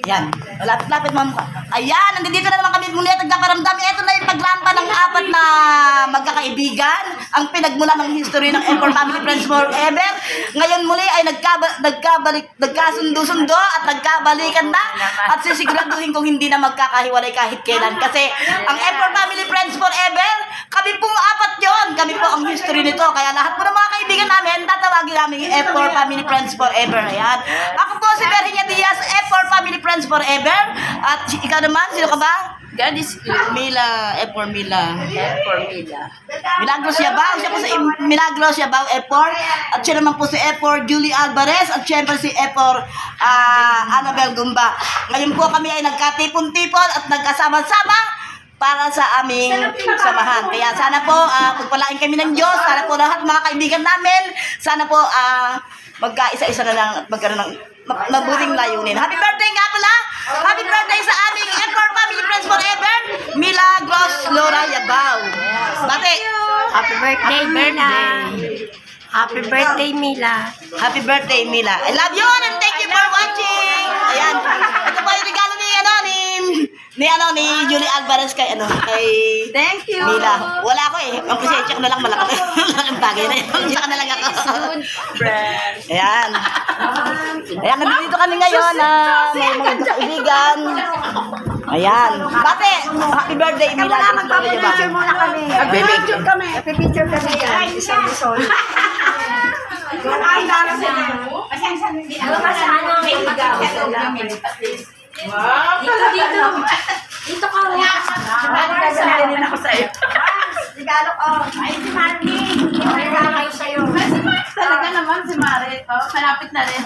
Yan. Lapit-lapit mo. Ayan, nandito na naman kami muli at nagkaparamdam. Ito na yung paglampa ng apat na magkakaibigan. Ang pinagmula ng history ng M4 Family Friends Forever. Ngayon muli ay nagkasundo-sundo at nagkabalikan na. At sisiguraduhin kong hindi na magkakahiwalay kahit kailan. Kasi ang M4 Family Friends Forever, kami pong apat yon. Kami po ang history nito. Kaya lahat po ng mga kaibigan namin, tatawagin namin yung F4 Family Friends Forever. Ayan. Ako po si Virginia Diaz, F4 Family Friends Forever. At ikaw naman, sino ka ba? God is Mila, F4 Mila. for Mila. Milagros Yabaw, siya po si Milagros Yabaw F4. At siya naman po si F4 Julie Alvarez. At syempre si F4 Annabel Gumba. Ngayon po kami ay nagkatipon-tipon at nagkasama-sama para sa aming samahan. Kaya sana po pagpalain kami ng Diyos. Sana po lahat mga kaibigan namin. Sana po magkaisa-isa na lang at magkaroon ng mabuting layunin. Happy birthday nga pala! Happy birthday sa aming F4 Family Friends Forever, Milagros Laura Yabaw. Bate! Happy birthday, Mila. Happy birthday, Mila. Happy birthday, Mila. I love you and thank you for watching. Ayan. Ito po yung regalo ni Julie Alvarez kay Thank you. Mila. Wala ako eh. Ang presensya ko na lang malaki. Malaking bagay na yun. Saka na lang ako. Ayan. Ayan, nandito kami ngayon na may mga kaibigan. Ayan. Bate, happy birthday, Mila. Magpapapicture muna kami. Magpipicture kami. Magpipicture kami. Isang sorry. Ang dami sa ano? Dito ka rin. Sabihin ako sa'yo. Regalo ko. Ay, si Marty. Regalo kayo sa'yo. Talaga naman si Mari. Malapit na rin.